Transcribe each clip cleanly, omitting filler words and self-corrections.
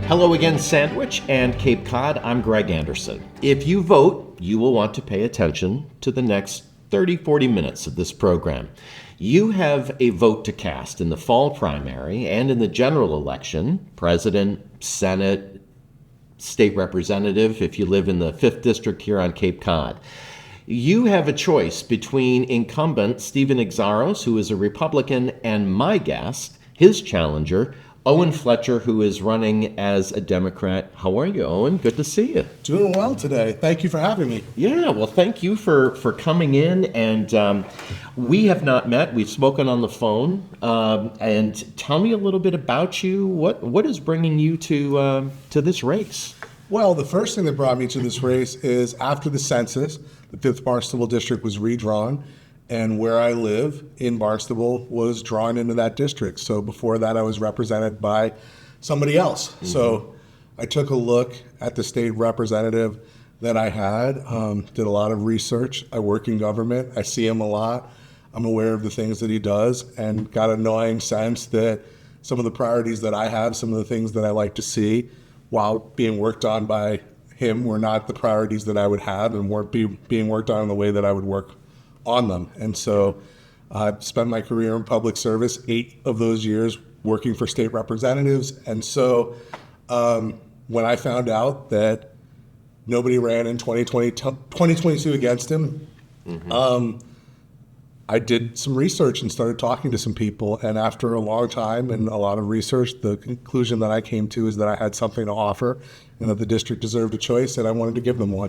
Hello again, Sandwich and Cape Cod. I'm Greg Anderson. If you vote, you will want to pay attention to the next 30-40 minutes of this program. You have a vote to cast in the fall primary and in the general election, president, senate, state representative, if you live in the 5th District here on Cape Cod. You have a choice between incumbent Stephen Exaros, who is a Republican, and my guest, his challenger, Owen Fletcher, who is running as a Democrat. How are you, Owen? Good to see you. Doing well today. Thank you for having me. Yeah, well, thank you for coming in. And we have not met. We've spoken on the phone. And tell me a little bit about you. What is bringing you to this race? Well, the first thing that brought me to this race is after the census, the 5th Barnstable District was redrawn, and where I live in Barnstable was drawn into that district. So before that, I was represented by somebody else. Mm-hmm. So I took a look at the state representative that I had, did a lot of research. I work in government. I see him a lot. I'm aware of the things that he does, and got a gnawing sense that some of the priorities that I have, some of the things that I like to see while being worked on by him were not the priorities that I would have and weren't being worked on in the way that I would work on them. And so I've spent my career in public service, 8 of those years working for state representatives. And so when I found out that nobody ran in 2022 against him, mm-hmm. I did some research and started talking to some people. And after a long time and a lot of research, the conclusion that I came to is that I had something to offer and that the district deserved a choice, and I wanted to give them one.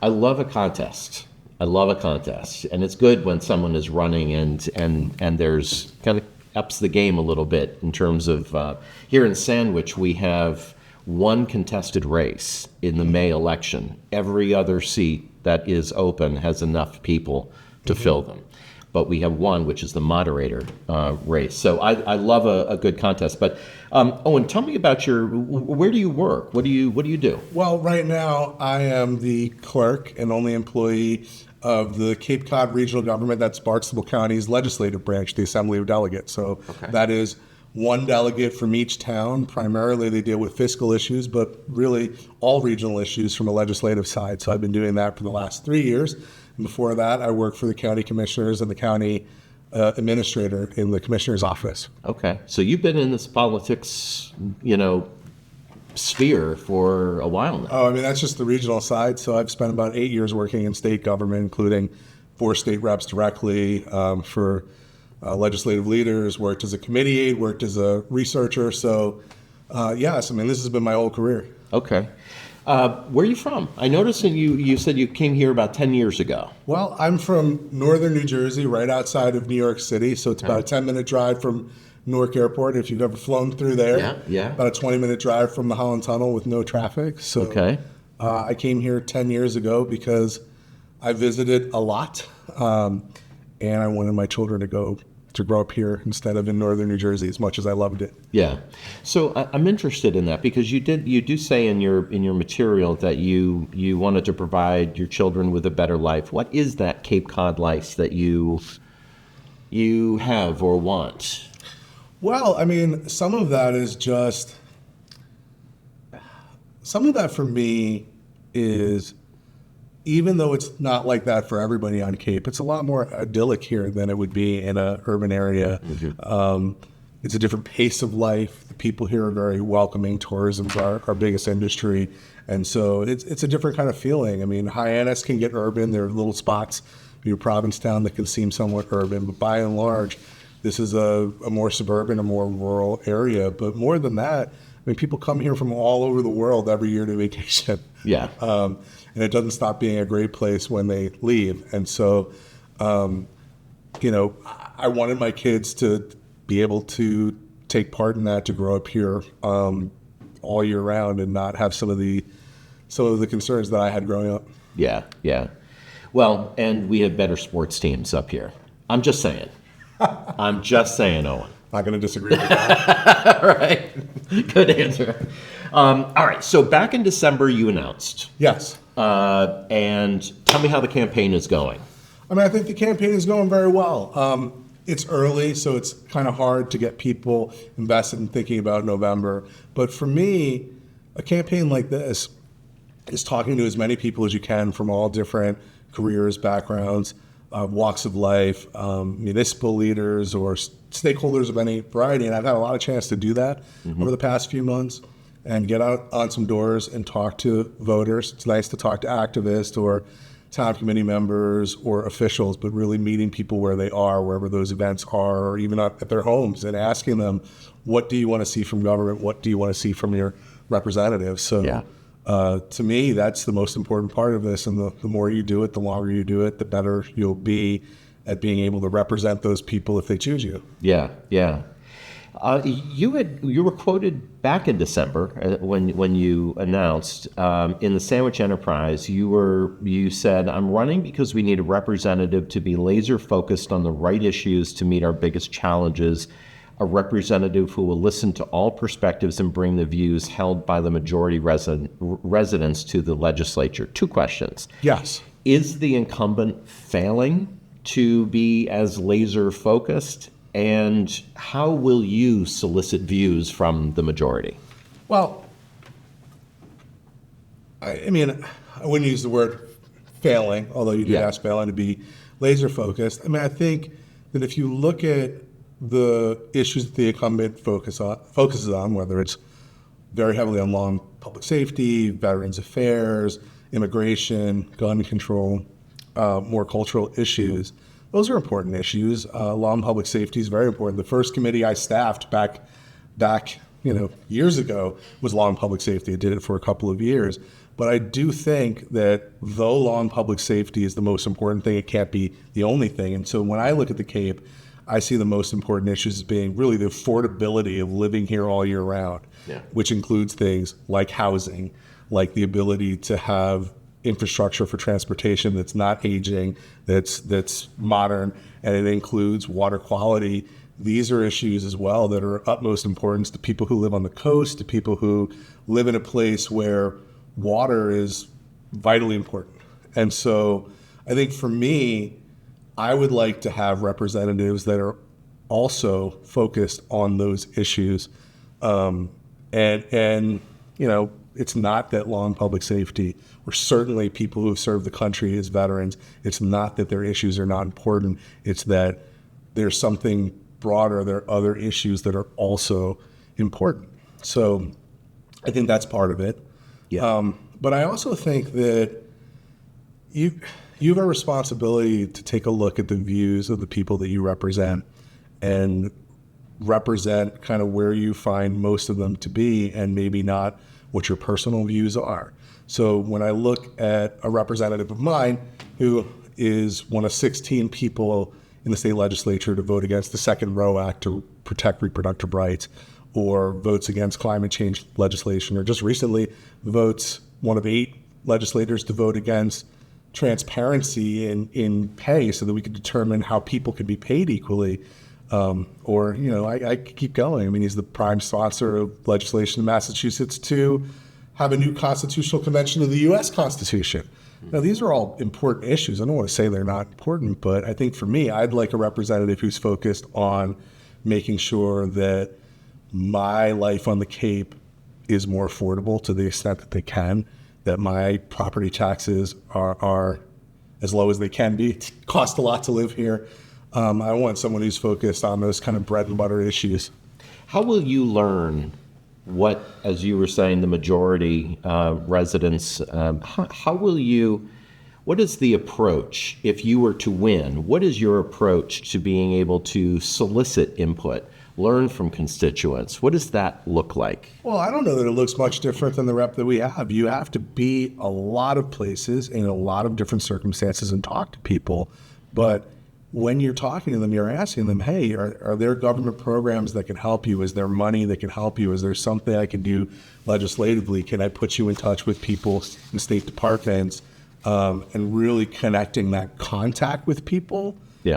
I love a contest. And it's good when someone is running and there's kind of ups the game a little bit in terms of here in Sandwich we have one contested race in the May election. Every other seat that is open has enough people to fill them. But we have one, which is the moderator race. So I love a good contest. But Owen, tell me about where do you work? What do you do? Well, right now I am the clerk and only employee of the Cape Cod Regional Government. That's Barnstable County's legislative branch, the Assembly of Delegates. So That is one delegate from each town. Primarily they deal with fiscal issues, but really all regional issues from a legislative side. So I've been doing that for the last 3 years. And before that, I worked for the county commissioners and the county administrator in the commissioner's office. Okay. So you've been in this politics, sphere for a while now. Oh, I mean, that's just the regional side. So I've spent about 8 years working in state government, including 4 state reps directly for legislative leaders, worked as a committee aide, worked as a researcher. So yes, I mean, this has been my whole career. Okay. Where are you from? I noticed that you said you came here about 10 years ago. Well, I'm from northern New Jersey, right outside of New York City. So it's about a 10-minute drive from Newark Airport, if you've ever flown through there. Yeah. About a 20-minute drive from the Holland Tunnel with no traffic. So I came here 10 years ago because I visited a lot, and I wanted my children to grow up here instead of in northern New Jersey, as much as I loved it. Yeah. So I'm interested in that because you do say in your material that you wanted to provide your children with a better life. What is that Cape Cod life that you have or want? Well, I mean, some of that for me is, even though it's not like that for everybody on Cape, it's a lot more idyllic here than it would be in an urban area. Mm-hmm. It's a different pace of life. The people here are very welcoming. Tourism's our biggest industry. And so it's a different kind of feeling. I mean, Hyannis can get urban. There are little spots near Provincetown that can seem somewhat urban, but by and large, this is a more suburban, a more rural area. But more than that, I mean, people come here from all over the world every year to vacation. Yeah. And it doesn't stop being a great place when they leave. And so, I wanted my kids to be able to take part in that, to grow up here all year round and not have some of the concerns that I had growing up. Yeah. Well, and we have better sports teams up here. I'm just saying, Owen. Not going to disagree with that. All right. Good answer. All right. So back in December, you announced. Yes. And tell me how the campaign is going. I mean, I think the campaign is going very well. It's early, so it's kind of hard to get people invested in thinking about November. But for me, a campaign like this is talking to as many people as you can from all different careers, backgrounds, walks of life, municipal leaders or stakeholders of any variety. And I've had a lot of chance to do that over the past few months and get out on some doors and talk to voters. It's nice to talk to activists or town committee members or officials, but really meeting people where they are, wherever those events are, or even at their homes, and asking them, what do you want to see from government? What do you want to see from your representatives? So to me, that's the most important part of this. And the more you do it, the longer you do it, the better you'll be at being able to represent those people if they choose you. Yeah. You were quoted back in December when you announced in the Sandwich Enterprise. You said, "I'm running because we need a representative to be laser focused on the right issues to meet our biggest challenges. A representative who will listen to all perspectives and bring the views held by the majority residents to the legislature." Two questions. Yes. Is the incumbent failing to be as laser focused? And how will you solicit views from the majority? Well, I mean, I wouldn't use the word failing, although you did ask failing to be laser focused. I mean, I think that if you look at the issues that the incumbent focuses on, whether it's very heavily on law and public safety, veterans affairs, immigration, gun control, more cultural issues, those are important issues. Law and public safety is very important. The first committee I staffed back years ago was law and public safety. I did it for a couple of years. But I do think that though law and public safety is the most important thing, it can't be the only thing. And so when I look at the Cape, I see the most important issues as being really the affordability of living here all year round, which includes things like housing, like the ability to have infrastructure for transportation that's not aging, that's modern, and it includes water quality. These are issues as well that are of utmost importance to people who live on the coast, to people who live in a place where water is vitally important. And so I think for me, I would like to have representatives that are also focused on those issues. And it's not that law and public safety, or certainly people who have served the country as veterans, it's not that their issues are not important. It's that there's something broader. There are other issues that are also important. So I think that's part of it. But I also think that you have a responsibility to take a look at the views of the people that you represent and represent kind of where you find most of them to be, and maybe not what your personal views are. So when I look at a representative of mine who is one of 16 people in the state legislature to vote against the Second Row Act to protect reproductive rights, or votes against climate change legislation, or just recently votes one of 8 legislators to vote against transparency in pay so that we could determine how people could be paid equally. I could keep going. I mean, he's the prime sponsor of legislation in Massachusetts to have a new constitutional convention of the U.S. Constitution. Now, these are all important issues. I don't want to say they're not important, but I think for me, I'd like a representative who's focused on making sure that my life on the Cape is more affordable to the extent that they can, that my property taxes are as low as they can be. It costs a lot to live here. I want someone who's focused on those kind of bread and butter issues. How will you learn what, as you were saying, the majority residents, what is the approach if you were to win? What is your approach to being able to solicit input, learn from constituents? What does that look like? Well, I don't know that it looks much different than the rep that we have. You have to be a lot of places in a lot of different circumstances and talk to people. But when you're talking to them, you're asking them, hey, are there government programs that can help you? Is there money that can help you? Is there something I can do legislatively? Can I put you in touch with people in state departments? And really connecting that contact with people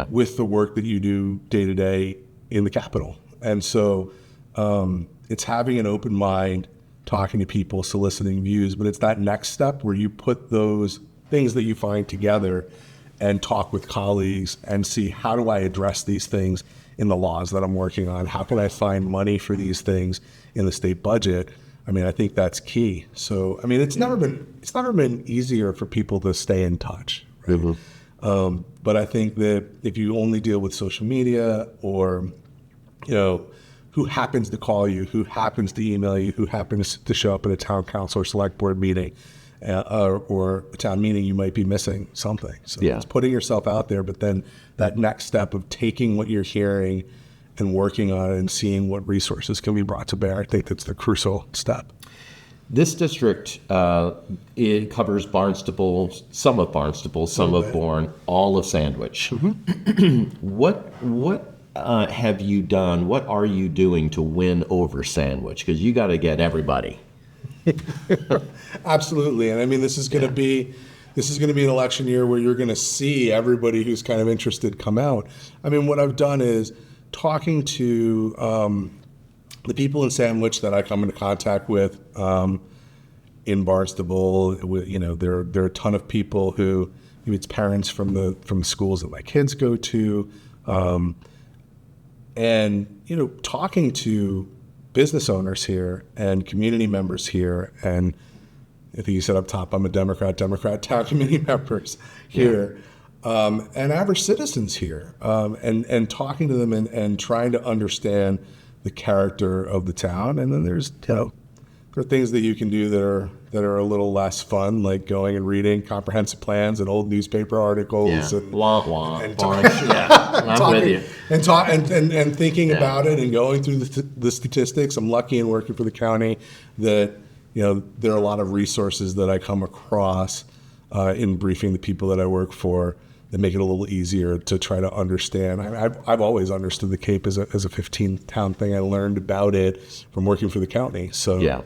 with the work that you do day to day in the Capitol. And so it's having an open mind, talking to people, soliciting views, but it's that next step where you put those things that you find together and talk with colleagues and see, how do I address these things in the laws that I'm working on? How can I find money for these things in the state budget? I mean, I think that's key. So, I mean, it's never been easier for people to stay in touch. Right? But I think that if you only deal with social media, or, who happens to call you, who happens to email you, who happens to show up at a town council or select board meeting, or a town meeting, you might be missing something. So it's putting yourself out there, but then that next step of taking what you're hearing and working on it and seeing what resources can be brought to bear. I think that's the crucial step. This district, it covers Barnstable, some of Barnstable, some of Bourne, all of Sandwich. What have you done? What are you doing to win over Sandwich? Because you got to get everybody. Absolutely, and I mean, this is going to be an election year where you're going to see everybody who's kind of interested come out. I mean, what I've done is talking to the people in Sandwich that I come into contact with in Barnstable. There are a ton of people who, maybe it's parents from the schools that my kids go to, and talking to business owners here and community members here. And I think you said up top, I'm a Democrat town committee members here. And average citizens here, and talking to them and trying to understand the character of the town. And then there are things that you can do that are a little less fun, like going and reading comprehensive plans and old newspaper articles and thinking about it and going through the statistics. I'm lucky in working for the county that there are a lot of resources that I come across in briefing the people that I work for that make it a little easier to try to understand. I've always understood the Cape as a 15-town thing. I learned about it from working for the county. So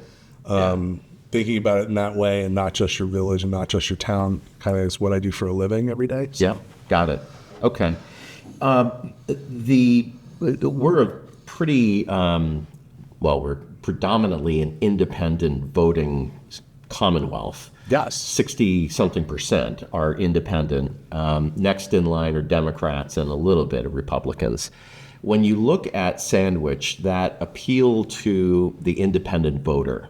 thinking about it in that way, and not just your village and not just your town, kind of is what I do for a living every day. So. Yeah, got it. Okay. We're a pretty, we're predominantly an independent voting commonwealth. Yes. 60-something% are independent. Next in line are Democrats and a little bit of Republicans. When you look at Sandwich, that appeal to the independent voter,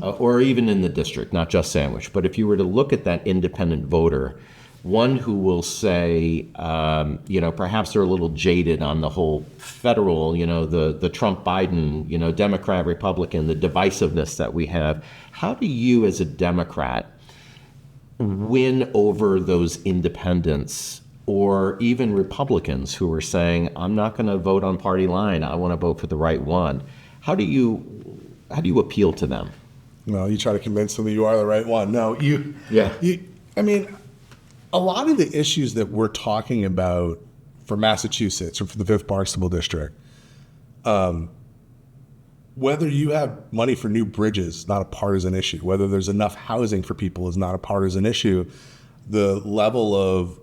or even in the district, not just Sandwich, but if you were to look at that independent voter, one who will say, perhaps they're a little jaded on the whole federal, the Trump-Biden, Democrat, Republican, the divisiveness that we have. How do you, as a Democrat, win over those independents or even Republicans who are saying, I'm not going to vote on party line, I want to vote for the right one? How do you appeal to them? Well, you try to convince them that you are the right one. No, I mean, a lot of the issues that we're talking about for Massachusetts or for the 5th Barnstable District, whether you have money for new bridges is not a partisan issue. Whether there's enough housing for people is not a partisan issue. The level of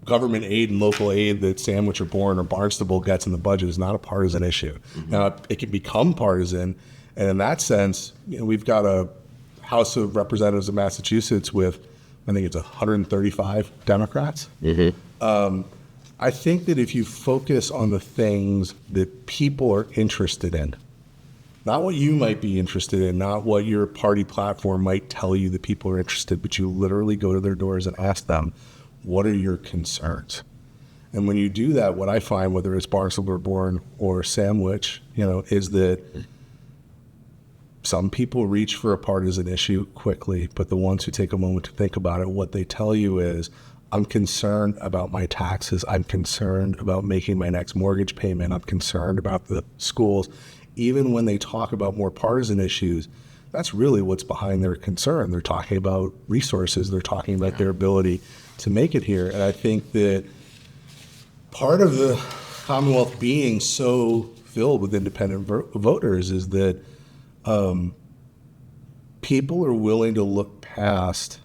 government aid and local aid that Sandwich or Bourne or Barnstable gets in the budget is not a partisan issue. Now, it can become partisan, and in that sense, we've got a House of Representatives of Massachusetts with, I think it's 135 Democrats. I think that if you focus on the things that people are interested in, not what you might be interested in, not what your party platform might tell you that people are interested, but you literally go to their doors and ask them, what are your concerns? And when you do that, what I find, whether it's Barnstable or Bourne or Sandwich, is that some people reach for a partisan issue quickly, but the ones who take a moment to think about it, what they tell you is, I'm concerned about my taxes. I'm concerned about making my next mortgage payment. I'm concerned about the schools. Even when they talk about more partisan issues, that's really what's behind their concern. They're talking about resources. They're talking about their ability to make it here. And I think that part of the Commonwealth being so filled with independent voters is that people are willing to look past.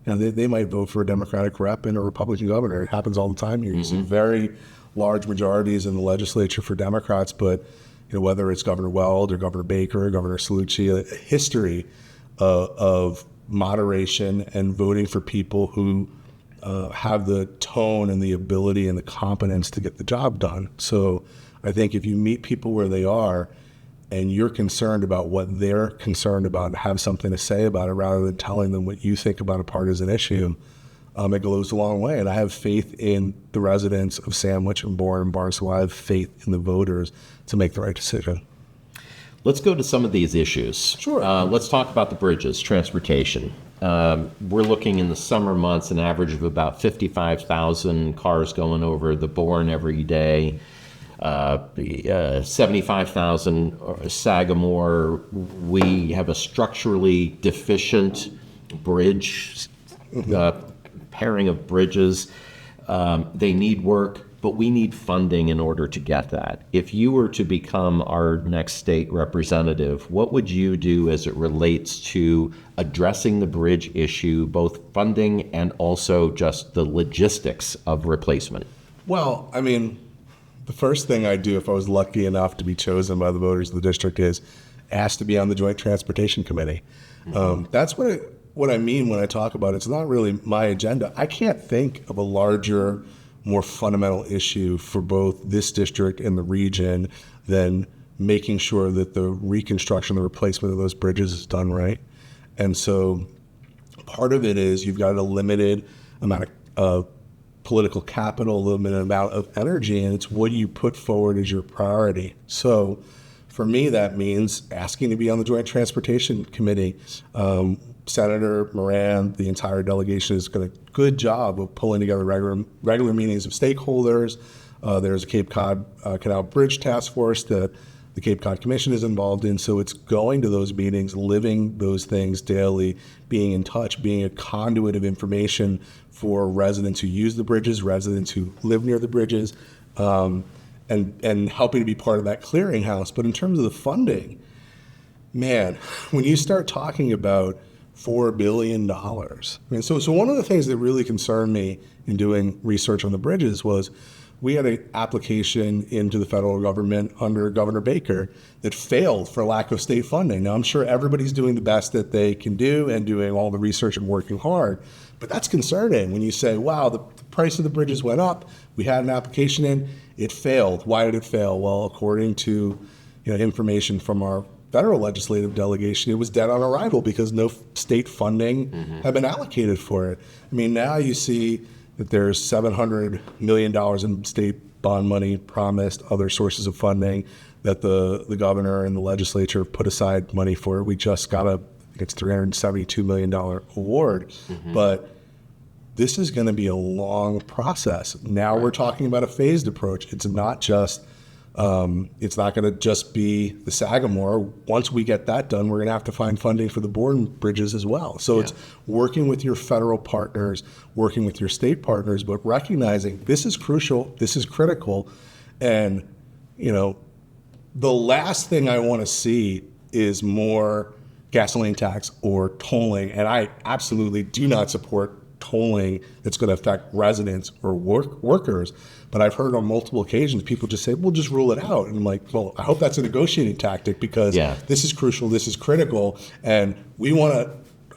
They might vote for a Democratic rep and a Republican governor. It happens all the time here. You see very large majorities in the legislature for Democrats, but whether it's Governor Weld or Governor Baker or Governor Cellucci, a history of moderation and voting for people who have the tone and the ability and the competence to get the job done. So I think if you meet people where they are and you're concerned about what they're concerned about and have something to say about it rather than telling them what you think about a partisan issue, it goes a long way. And I have faith in the residents of Sandwich and Bourne and Barnstable. I have faith in the voters to make the right decision. Let's go to some of these issues. Sure. Let's talk about the bridges, transportation. We're looking in the summer months an average of about 55,000 cars going over the Bourne every day. 75,000 Sagamore. We have a structurally deficient bridge, pairing of bridges. They need work, but we need funding in order to get that. If you were to become our next state representative, what would you do as it relates to addressing the bridge issue, both funding and also just the logistics of replacement? Well, I mean, the first thing I'd do if I was lucky enough to be chosen by the voters of the district is ask to be on the Joint Transportation Committee. That's what I mean when I talk about it. It's not really my agenda. I can't think of a larger, more fundamental issue for both this district and the region than making sure that the reconstruction, the replacement of those bridges is done right. And so part of it is you've got a limited amount of political capital, a limited amount of energy, and it's what do you put forward as your priority. So for me, that means asking to be on the Joint Transportation Committee. Senator Moran, the entire delegation, has done a good job of pulling together regular meetings of stakeholders. There's a Cape Cod Canal Bridge Task Force that the Cape Cod Commission is involved in. So it's going to those meetings, living those things daily, being in touch, being a conduit of information for residents who use the bridges, residents who live near the bridges, and helping to be part of that clearinghouse. But in terms of the funding, man, when you start talking about $4 billion. I mean, so one of the things that really concerned me in doing research on the bridges was we had an application into the federal government under Governor Baker that failed for lack of state funding. Now, I'm sure everybody's doing the best that they can do and doing all the research and working hard, but that's concerning when you say, wow, the price of the bridges went up, we had an application in, it failed. Why did it fail? Well, according to information from our federal legislative delegation, it was dead on arrival because no state funding had been allocated for it. I mean, now you see that there's $700 million in state bond money promised, other sources of funding that the governor and the legislature put aside money for. We just got it's $372 million award. But this is going to be a long process. Now we're talking about a phased approach. It's not going to just be the Sagamore. Once we get that done, we're going to have to find funding for the Bourne bridges as well. So it's working with your federal partners, working with your state partners, but recognizing this is crucial, this is critical. And, the last thing I want to see is more gasoline tax or tolling. And I absolutely do not support tolling that's going to affect residents or workers. But I've heard on multiple occasions people just say, we'll just rule it out. And I'm like, well, I hope that's a negotiating tactic because this is crucial, this is critical, and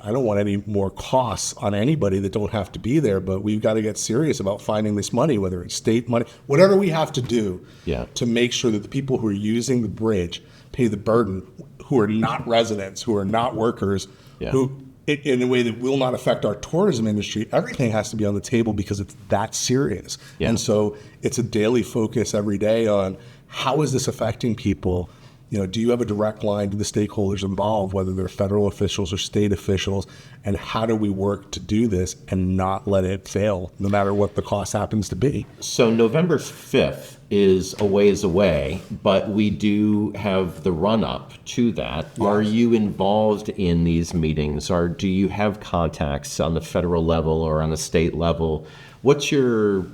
I don't want any more costs on anybody that don't have to be there, but we've got to get serious about finding this money, whether it's state money, whatever we have to do to make sure that the people who are using the bridge pay the burden, who are not residents, who are not workers, who in a way that will not affect our tourism industry. Everything has to be on the table because it's that serious. And so it's a daily focus every day on how is this affecting people? Do you have a direct line to the stakeholders involved, whether they're federal officials or state officials, and how do we work to do this and not let it fail, no matter what the cost happens to be? So November 5th is a ways away, but we do have the run-up to that. Yes. Are you involved in these meetings, or do you have contacts on the federal level or on the state level? What's your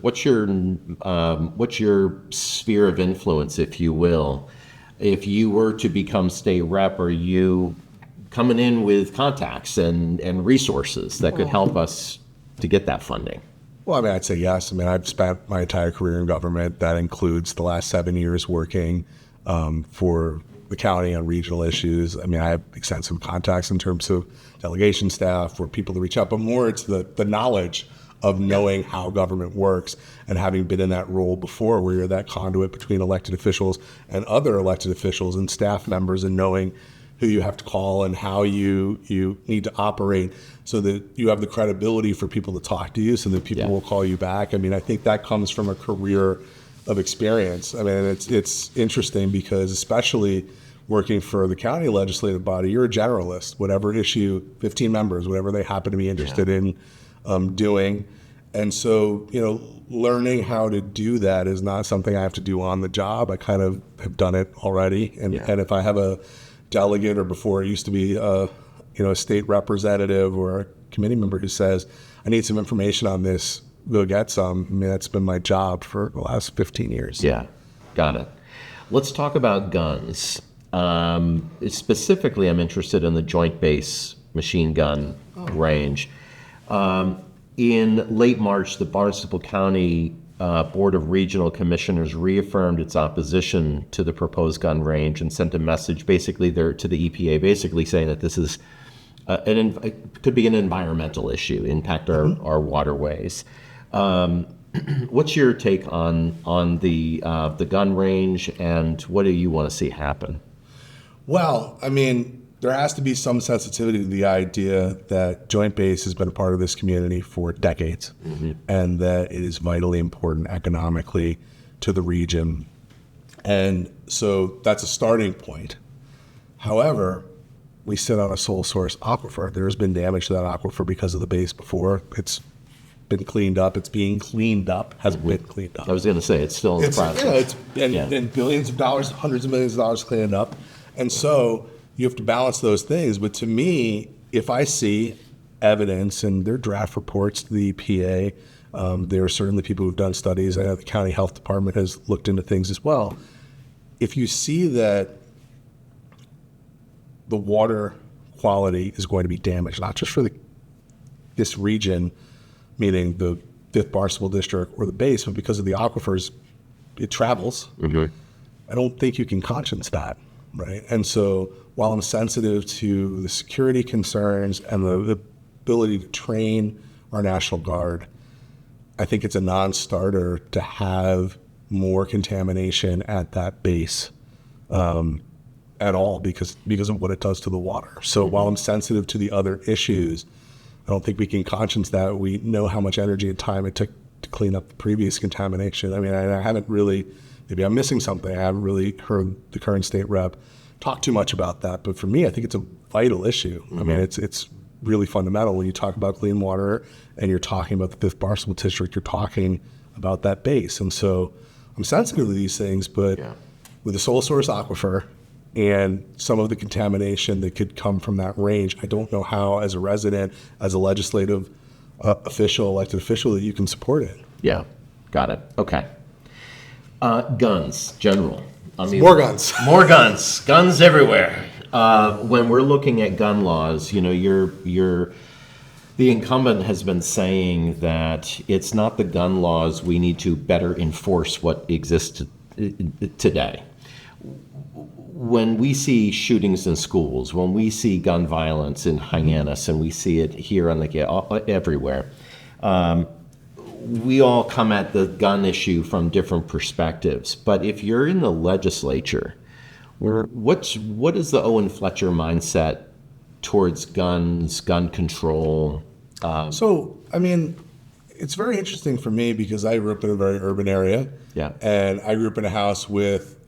sphere of influence, if you will? If you were to become state rep, are you coming in with contacts and resources that could help us to get that funding? Well, I'd say yes. I've spent my entire career in government. That includes the last 7 years working for the county on regional issues. I have extensive contacts in terms of delegation staff or people to reach out, but more it's the knowledge of knowing how government works and having been in that role before where you're that conduit between elected officials and other elected officials and staff members, and knowing who you have to call and how you need to operate so that you have the credibility for people to talk to you so that people will call you back. I mean, I think that comes from a career of experience. I mean, it's interesting because especially working for the county legislative body, you're a generalist, whatever issue, 15 members, whatever they happen to be interested in doing. And so, learning how to do that is not something I have to do on the job. I kind of have done it already. And if I have a delegate, or before it used to be a state representative or a committee member who says, I need some information on this, go get some. I mean, that's been my job for the last 15 years. Yeah, got it. Let's talk about guns. Specifically, I'm interested in the Joint Base machine gun range. In late March, the Barnstable County Board of Regional Commissioners reaffirmed its opposition to the proposed gun range and sent a message basically there to the EPA, basically saying that this is it could be an environmental issue, impact our waterways. What's your take on the gun range, and what do you want to see happen? Well, I mean, there has to be some sensitivity to the idea that Joint Base has been a part of this community for decades, and that it is vitally important economically to the region. And so that's a starting point. However, we sit on a sole source aquifer. There's been damage to that aquifer because of the base before. It's been cleaned up. It's being cleaned up. Hasn't been cleaned up. I was going to say, it's still in the process. And billions of dollars, hundreds of millions of dollars cleaning up. And so you have to balance those things. But to me, if I see evidence, and there are draft reports to the EPA, there are certainly people who've done studies. I know the county health department has looked into things as well. If you see that the water quality is going to be damaged, not just for this region, meaning the 5th Barnstable District or the base, but because of the aquifers, it travels. I don't think you can conscience that, right? And so while I'm sensitive to the security concerns and the ability to train our National Guard, I think it's a non-starter to have more contamination at that base at all because of what it does to the water. So while I'm sensitive to the other issues, I don't think we can conscience that. We know how much energy and time it took to clean up the previous contamination. I mean, I haven't really, maybe I'm missing something. I haven't really heard the current state rep talk too much about that. But for me, I think it's a vital issue. I mean, it's really fundamental. When you talk about clean water and you're talking about the 5th Barnstable District, you're talking about that base. And so I'm sensitive to these things, but with the sole source aquifer and some of the contamination that could come from that range, I don't know how, as a resident, as a legislative official, elected official, that you can support it. Yeah, got it. Okay. Guns, general. I mean, More guns. More guns. Guns everywhere. When we're looking at gun laws, the incumbent has been saying that it's not the gun laws, we need to better enforce what exists today. When we see shootings in schools, when we see gun violence in Hyannis, and we see it here on everywhere, we all come at the gun issue from different perspectives. But if you're in the legislature, what is the Owen Fletcher mindset towards guns, gun control? So, I mean, it's very interesting for me because I grew up in a very urban area. Yeah. And I grew up in a house with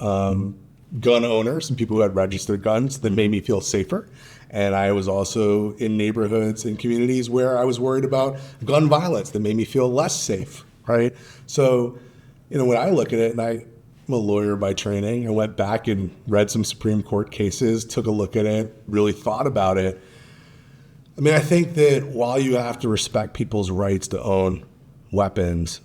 gun owners and people who had registered guns that made me feel safer. And I was also in neighborhoods and communities where I was worried about gun violence that made me feel less safe, right? So, when I look at it, and I'm a lawyer by training, I went back and read some Supreme Court cases, took a look at it, really thought about it. I mean, I think that while you have to respect people's rights to own weapons,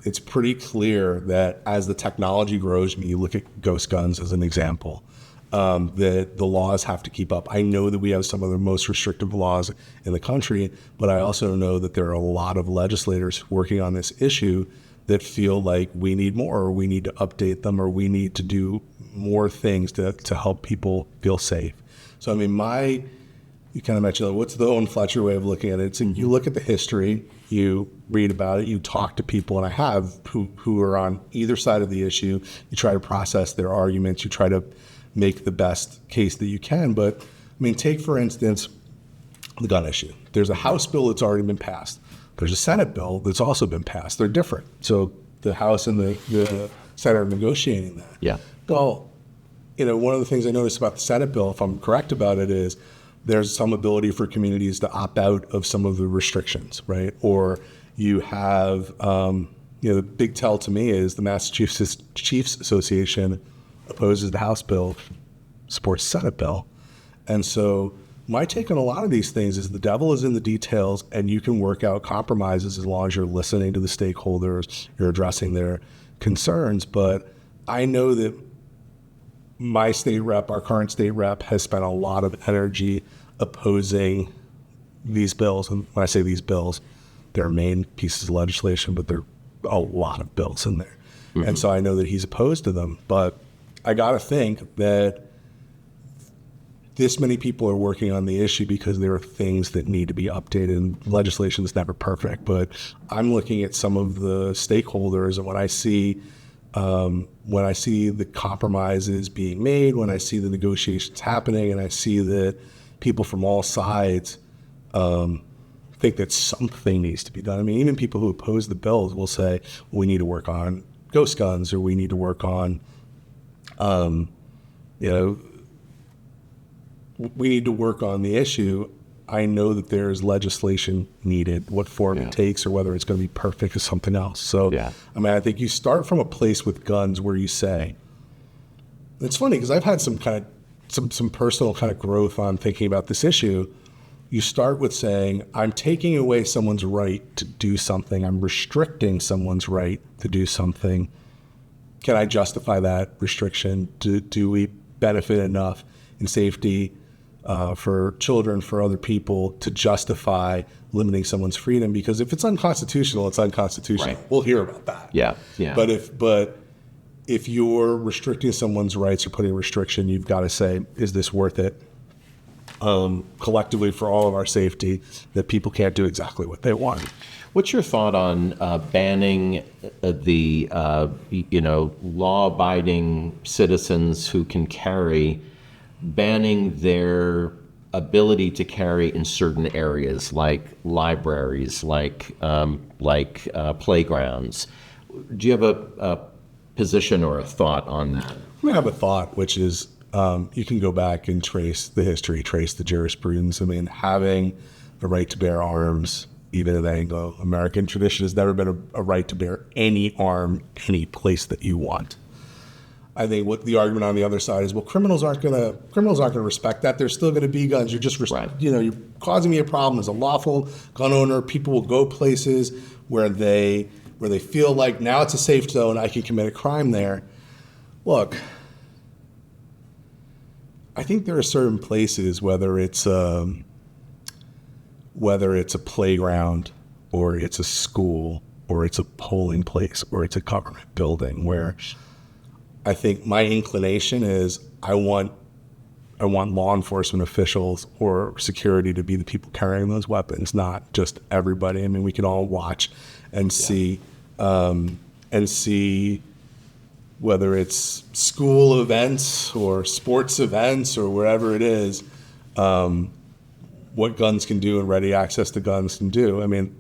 it's pretty clear that as the technology grows, you look at ghost guns as an example, that the laws have to keep up. I know that we have some of the most restrictive laws in the country, but I also know that there are a lot of legislators working on this issue that feel like we need more, or we need to update them, or we need to do more things to help people feel safe. So, I mean, you kind of mentioned, what's the Owen Fletcher way of looking at it? So you look at the history You read about it, you talk to people, and I have, who are on either side of the issue. You try to process their arguments. You try to make the best case that you can. But, I mean, take, for instance, the gun issue. There's a House bill that's already been passed. There's a Senate bill that's also been passed. They're different. So the House and the Senate are negotiating that. Yeah. Well, one of the things I noticed about the Senate bill, if I'm correct about it, is there's some ability for communities to opt out of some of the restrictions, right? Or you have, the big tell to me is the Massachusetts Chiefs Association opposes the House bill, supports the Senate bill. And so my take on a lot of these things is the devil is in the details, and you can work out compromises as long as you're listening to the stakeholders, you're addressing their concerns. But I know that my state rep, our current state rep, has spent a lot of energy opposing these bills. And when I say these bills, they're main pieces of legislation, but there are a lot of bills in there. Mm-hmm. And so I know that he's opposed to them. But I got to think that this many people are working on the issue because there are things that need to be updated. And legislation is never perfect. But I'm looking at some of the stakeholders, and when I see the compromises being made, when I see the negotiations happening, and I see that people from all sides think that something needs to be done. I mean, even people who oppose the bills will say, we need to work on ghost guns, or we need to work on, we need to work on the issue. I know that there is legislation needed. What form it takes, or whether it's going to be perfect, is something else. So, I mean, I think you start from a place with guns where you say, it's funny because I've had some personal kind of growth on thinking about this issue. You start with saying, I'm taking away someone's right to do something. I'm restricting someone's right to do something. Can I justify that restriction? Do we benefit enough in safety for children, for other people, to justify limiting someone's freedom? Because if it's unconstitutional, it's unconstitutional. Right. We'll hear about that. Yeah. But if you're restricting someone's rights or putting a restriction, you've got to say, is this worth it? Collectively, for all of our safety, that people can't do exactly what they want. What's your thought on banning the law-abiding citizens who can carry, banning their ability to carry in certain areas, like libraries, like playgrounds? Do you have a position or a thought on that? I have a thought, which is you can go back and trace the history, trace the jurisprudence. I mean, having the right to bear arms, even in the Anglo-American tradition, has never been a right to bear any arm any place that you want. I think what the argument on the other side is, well, criminals aren't going to respect that. There's still going to be guns. You're just, you're causing me a problem. As a lawful gun owner, people will go places where they feel like now it's a safe zone. I can commit a crime there. Look, I think there are certain places, whether it's a playground, or it's a school, or it's a polling place, or it's a government building, where I think my inclination is I want law enforcement officials or security to be the people carrying those weapons, not just everybody. I mean, we can all watch and see whether it's school events or sports events or wherever it is, what guns can do and ready access to guns can do. I mean,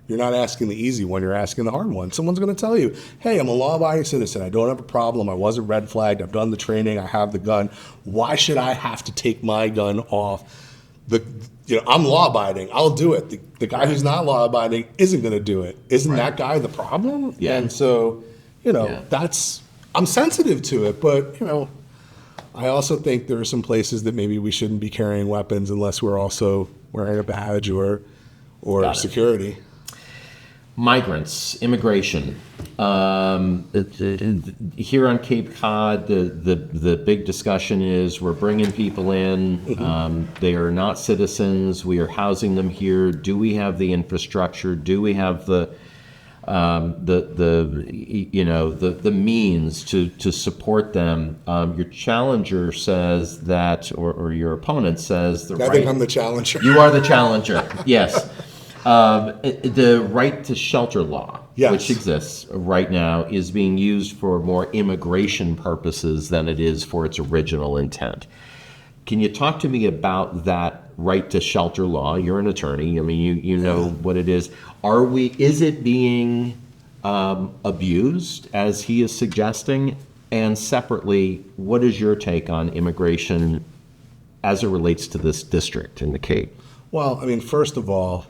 you're not asking the easy one, you're asking the hard one. Someone's going to tell you, hey, I'm a law-abiding citizen. I don't have a problem. I wasn't red flagged. I've done the training. I have the gun. Why should I have to take my gun off? I'm law-abiding. I'll do it. The guy who's not law-abiding isn't going to do it. Isn't that guy the problem? Yeah. And so, I'm sensitive to it, but, I also think there are some places that maybe we shouldn't be carrying weapons unless we're also wearing a badge or security. Migrants, immigration. Here on Cape Cod, the big discussion is we're bringing people in. Mm-hmm. They are not citizens. We are housing them here. Do we have the infrastructure? Do we have the means to support them? Your challenger says that, or your opponent says, I think I'm the challenger. You are the challenger. Yes. The right to shelter law, Yes. which exists right now, is being used for more immigration purposes than it is for its original intent. Can you talk to me about that right to shelter law? You're an attorney. I mean, you know what it is. Is it being abused as he is suggesting? And separately, what is your take on immigration as it relates to this district in the Cape? Well, I mean, first of all,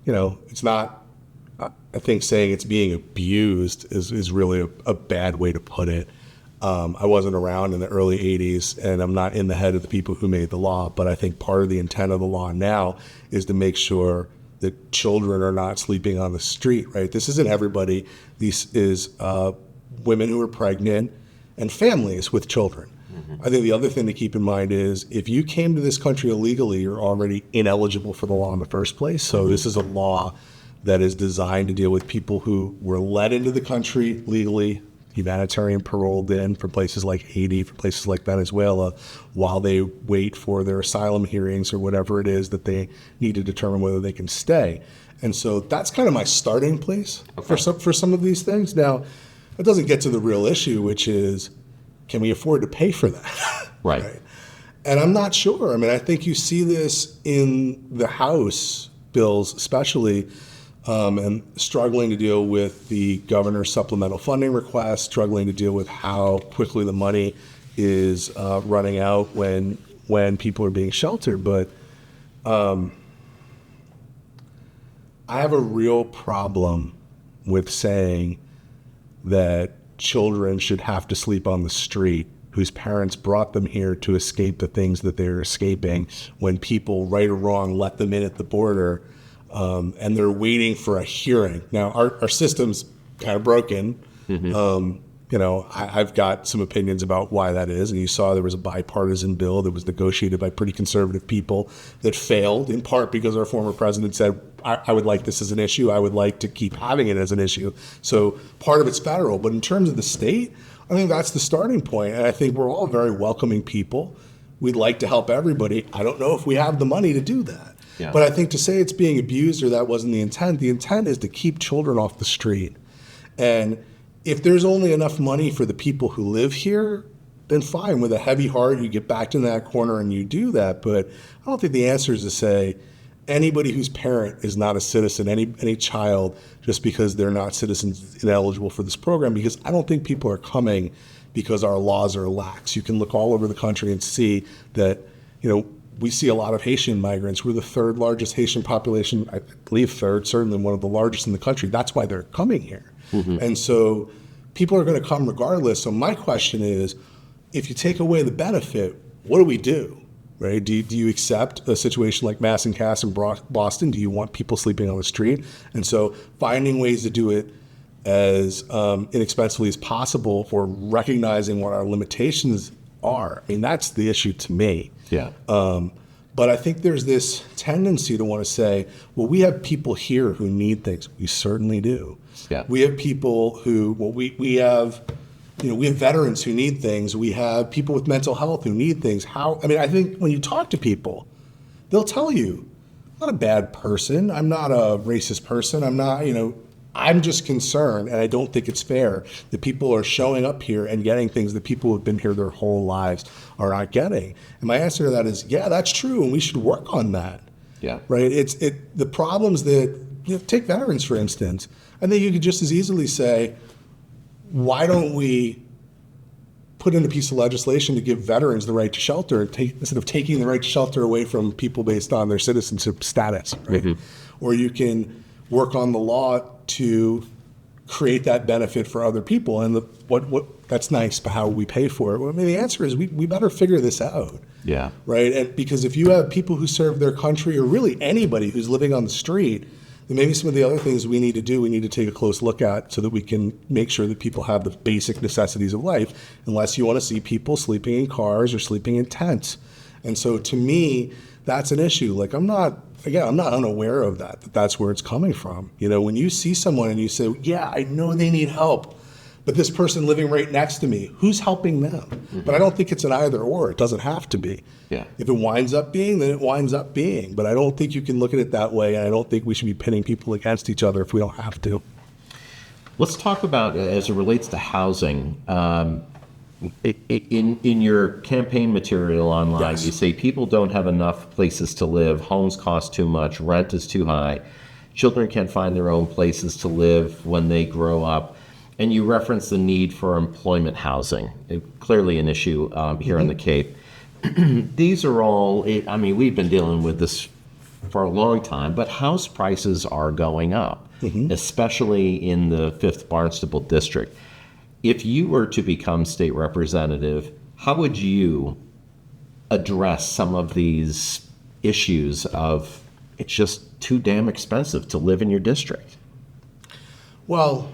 it's not, I think saying it's being abused is really a bad way to put it. I wasn't around in the early 80s, and I'm not in the head of the people who made the law, but I think part of the intent of the law now is to make sure that children are not sleeping on the street, right? This isn't everybody. This is women who are pregnant and families with children. I think the other thing to keep in mind is if you came to this country illegally, you're already ineligible for the law in the first place. So this is a law that is designed to deal with people who were let into the country legally, humanitarian paroled in from places like Haiti, from places like Venezuela, while they wait for their asylum hearings or whatever it is that they need to determine whether they can stay. And so that's kind of my starting place for some of these things. Now, it doesn't get to the real issue, which is, can we afford to pay for that? Right. And I'm not sure. I mean, I think you see this in the House bills, especially, and struggling to deal with the governor's supplemental funding request, struggling to deal with how quickly the money is running out when people are being sheltered. But I have a real problem with saying that children should have to sleep on the street whose parents brought them here to escape the things that they're escaping when people, right or wrong, let them in at the border, and they're waiting for a hearing. Now, our system's kind of broken. I've got some opinions about why that is, and you saw there was a bipartisan bill that was negotiated by pretty conservative people that failed, in part because our former president said, I would like this as an issue. I would like to keep having it as an issue. So part of it's federal. But in terms of the state, I think that's the starting point. And I think we're all very welcoming people. We'd like to help everybody. I don't know if we have the money to do that. Yeah. But I think to say it's being abused or that wasn't the intent is to keep children off the street. And if there's only enough money for the people who live here, then fine. With a heavy heart, you get backed in that corner and you do that. But I don't think the answer is to say anybody whose parent is not a citizen, any child, just because they're not citizens, ineligible for this program, because I don't think people are coming because our laws are lax. You can look all over the country and see that, we see a lot of Haitian migrants. We're the third largest Haitian population, I believe third, certainly one of the largest in the country. That's why they're coming here. And so people are going to come regardless. So my question is, if you take away the benefit, what do we do? Right? Do you accept a situation like Mass and Cass in Boston? Do you want people sleeping on the street? And so finding ways to do it as inexpensively as possible, or recognizing what our limitations are. I mean, that's the issue to me. Yeah. But I think there's this tendency to want to say, well, we have people here who need things. We certainly do. Yeah. We have people who, we have veterans who need things. We have people with mental health who need things. I think when you talk to people, they'll tell you, I'm not a bad person. I'm not a racist person. I'm just concerned, and I don't think it's fair that people are showing up here and getting things that people who have been here their whole lives are not getting. And my answer to that is, yeah, that's true, and we should work on that. Yeah. Right? The problems that, take veterans, for instance. I think you could just as easily say, why don't we put in a piece of legislation to give veterans the right to shelter instead of taking the right to shelter away from people based on their citizenship status, right? Or you can work on the law to create that benefit for other people. And what that's nice, but how we pay for it? Well, I mean, the answer is we better figure this out. Yeah. Right? And because if you have people who serve their country, or really anybody who's living on the street, then maybe some of the other things we need to take a close look at so that we can make sure that people have the basic necessities of life, unless you want to see people sleeping in cars or sleeping in tents. And so to me, that's an issue. Like, I'm not unaware of that's where it's coming from. When you see someone and you say, yeah, I know they need help, But this person living right next to me, who's helping them? But I don't think it's an either or. It doesn't have to be. Yeah. If it winds up being, then it winds up being. But I don't think you can look at it that way, and I don't think we should be pitting people against each other if we don't have to. Let's talk about, as it relates to housing. In your campaign material online, Yes. you say people don't have enough places to live, homes cost too much, rent is too high, children can't find their own places to live when they grow up, and you reference the need for employment housing, clearly an issue here in the Cape. These are all, I mean, we've been dealing with this for a long time, but house prices are going up, especially in the 5th Barnstable District. If you were to become state representative, how would you address some of these issues of it's just too damn expensive to live in your district? Well,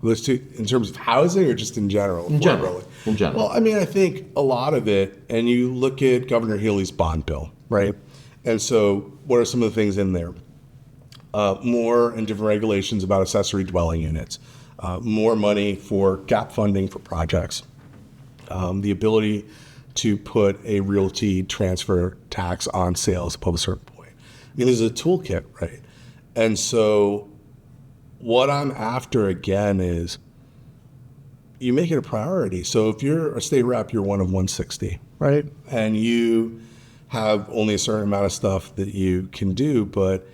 let's do in terms of housing or just in general? In general. In general. Well, I mean, I think a lot of it, and you look at Governor Healey's bond bill, right? And so what are some of the things in there? More and different regulations about accessory dwelling units, more money for gap funding for projects, the ability to put a realty transfer tax on sales above a certain point. I mean, there's a toolkit, right? And so what I'm after, again, is you make it a priority. So if you're a state rep, you're one of 160, right? And you have only a certain amount of stuff that you can do, but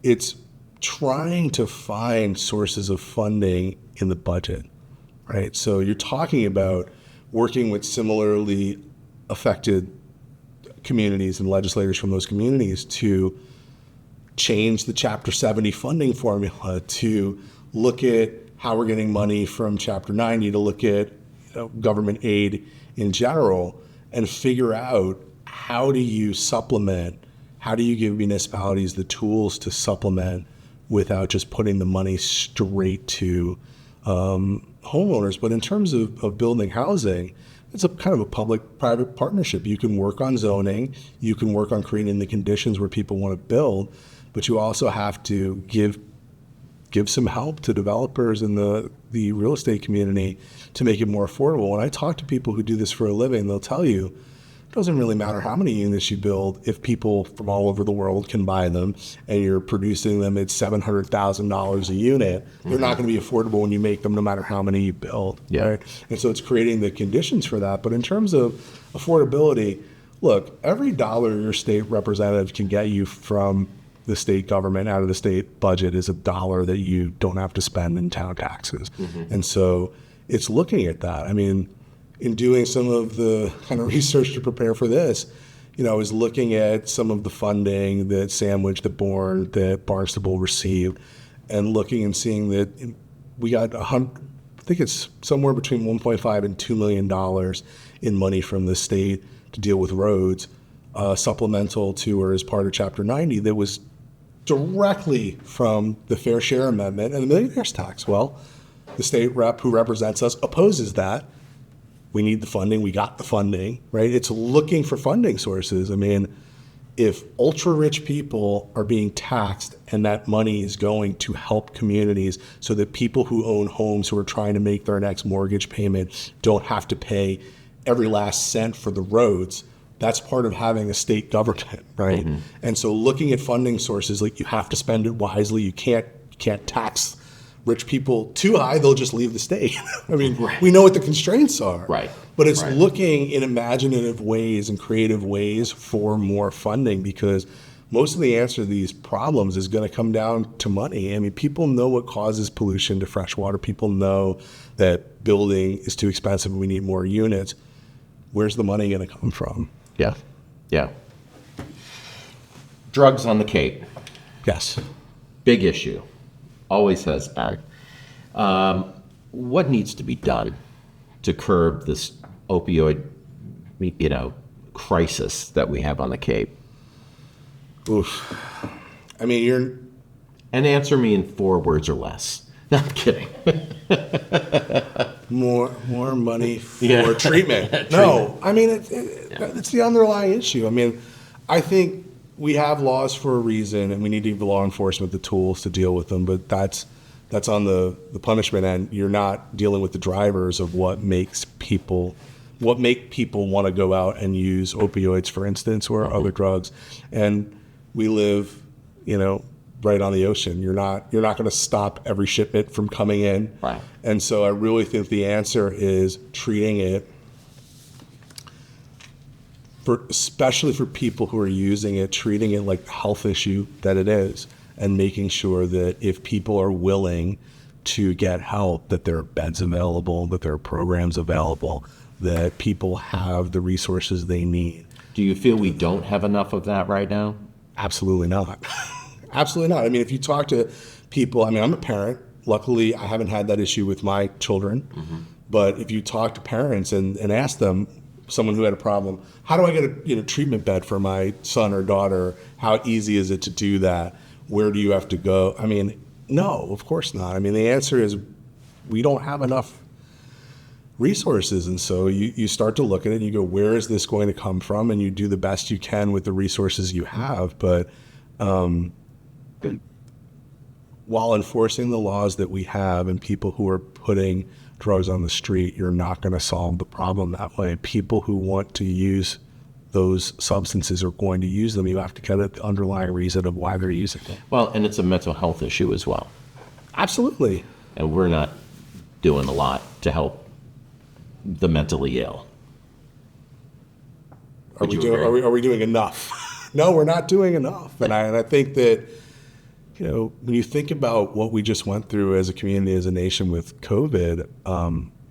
it's trying to find sources of funding in the budget, right? So you're talking about working with similarly affected communities and legislators from those communities to change the Chapter 70 funding formula, to look at how we're getting money from Chapter 90, to look at government aid in general, and figure out how do you supplement, how do you give municipalities the tools to supplement without just putting the money straight to homeowners. But in terms of building housing, it's a kind of a public-private partnership. You can work on zoning, you can work on creating the conditions where people want to build, but you also have to give some help to developers in the real estate community to make it more affordable. When I talk to people who do this for a living, they'll tell you it doesn't really matter how many units you build if people from all over the world can buy them and you're producing them at $700,000 a unit. They're not going to be affordable when you make them no matter how many you build. Yeah. Right? And so it's creating the conditions for that. But in terms of affordability, look, every dollar your state representative can get you from the state government out of the state budget is a dollar that you don't have to spend in town taxes. And so it's looking at that. I mean, in doing some of the kind of research to prepare for this, I was looking at some of the funding that Sandwich, that Bourne, that Barnstable received, and looking and seeing that we got I think it's somewhere between $1.5 and $2 million in money from the state to deal with roads, supplemental to or as part of Chapter 90 that was directly from the Fair Share Amendment and the millionaire's tax. Well, the state rep who represents us opposes that. We need the funding. We got the funding, right? It's looking for funding sources. I mean, if ultra-rich people are being taxed and that money is going to help communities so that people who own homes who are trying to make their next mortgage payment don't have to pay every last cent for the roads, that's part of having a state government, right? And so looking at funding sources, like you have to spend it wisely. You can't tax rich people too high, they'll just leave the state. I mean, we know what the constraints are. Right. But it's looking in imaginative ways and creative ways for more funding, because most of the answer to these problems is going to come down to money. I mean, people know what causes pollution to freshwater. People know that building is too expensive and we need more units. Where's the money going to come from? Yeah. Yeah. Drugs on the Cape. Yes. Big issue. Always has been. What needs to be done to curb this opioid, crisis that we have on the Cape? Oof. I mean, And answer me in 4 words or less. No, I'm kidding. more money for treatment. No, I mean, it's the underlying issue. I mean, I think we have laws for a reason, and we need to give law enforcement the tools to deal with them, but that's that's on the punishment end. You're not dealing with the drivers of what make people want to go out and use opioids, for instance, or other drugs. And we live, right on the ocean. You're not going to stop every shipment from coming in. Right. And so I really think the answer is treating it, especially for people who are using it, treating it like the health issue that it is, and making sure that if people are willing to get help, that there are beds available, that there are programs available, that people have the resources they need. Do you feel we don't have enough of that right now? Absolutely not. Absolutely not. I mean, if you talk to people, I'm a parent. Luckily, I haven't had that issue with my children. Mm-hmm. But if you talk to parents and ask them, someone who had a problem, how do I get a treatment bed for my son or daughter? How easy is it to do that? Where do you have to go? I mean, no, of course not. I mean, the answer is we don't have enough resources. And so you start to look at it and you go, where is this going to come from? And you do the best you can with the resources you have. But while enforcing the laws that we have and people who are putting drugs on the street, you're not going to solve the problem that way. People who want to use those substances are going to use them. You have to get at the underlying reason of why they're using them. Well, and it's a mental health issue as well. Absolutely. And we're not doing a lot to help the mentally ill. Are we doing enough? No, we're not doing enough. And I think that, when you think about what we just went through as a community, as a nation with COVID,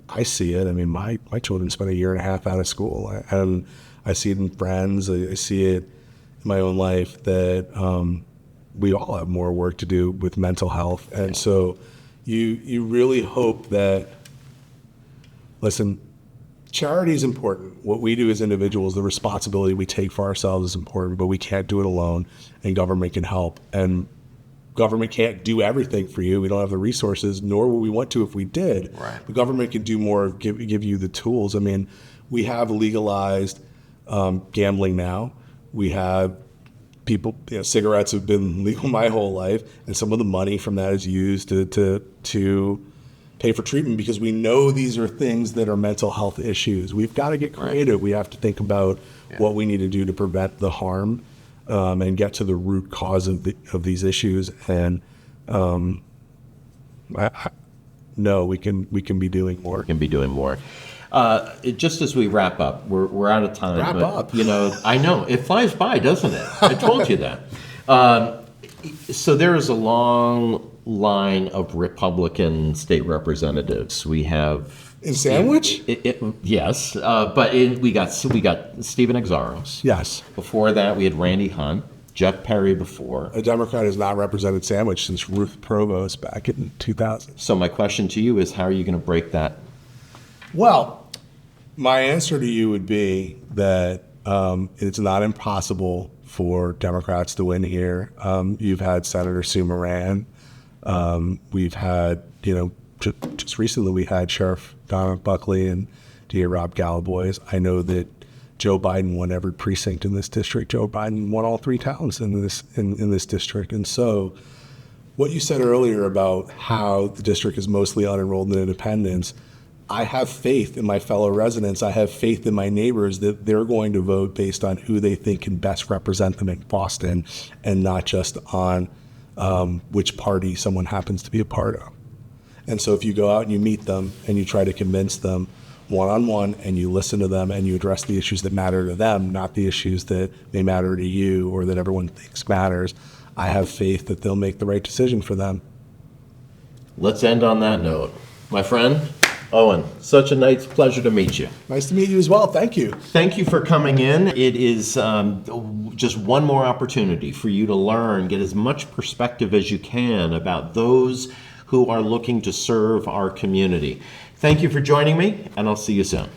I see it. I mean, my children spent 1.5 years out of school, and I see it in friends. I see it in my own life that we all have more work to do with mental health. And so you really hope that, listen, charity is important. What we do as individuals, the responsibility we take for ourselves is important, but we can't do it alone, and government can help. And government can't do everything for you. We don't have the resources, nor would we want to if we did. Right. The government can do more, give you the tools. I mean, we have legalized gambling now. We have people, cigarettes have been legal my whole life, and some of the money from that is used to pay for treatment, because we know these are things that are mental health issues. We've got to get creative. Right. We have to think about what we need to do to prevent the harm and get to the root cause of these issues. And no, we can be doing more. We can be doing more. Just as we wrap up, we're out of time. Wrap up. I know it flies by, doesn't it? I told you that. So there is a long line of Republican state representatives. We have in Sandwich. Yes, but we got Stephen Exaros. Yes. Before that, we had Randy Hunt, Jeff Perry before. A Democrat has not represented Sandwich since Ruth Provost back in 2000. So my question to you is, how are you going to break that? Well, my answer to you would be that it's not impossible for Democrats to win here. You've had Senator Sue Moran. We've had, just recently we had Sheriff Donna Buckley and DA Rob Galaboy. I know that Joe Biden won every precinct in this district. Joe Biden won all 3 towns in this district. And so what you said earlier about how the district is mostly unenrolled and independents, I have faith in my fellow residents. I have faith in my neighbors that they're going to vote based on who they think can best represent them in Boston, and not just on which party someone happens to be a part of. And so if you go out and you meet them and you try to convince them one-on-one, and you listen to them and you address the issues that matter to them, not the issues that may matter to you or that everyone thinks matters, I have faith that they'll make the right decision for them. Let's end on that note. My friend, Owen, such a nice pleasure to meet you. Nice to meet you as well. Thank you. Thank you for coming in. It is just one more opportunity for you to learn, get as much perspective as you can about those who are looking to serve our community. Thank you for joining me, and I'll see you soon.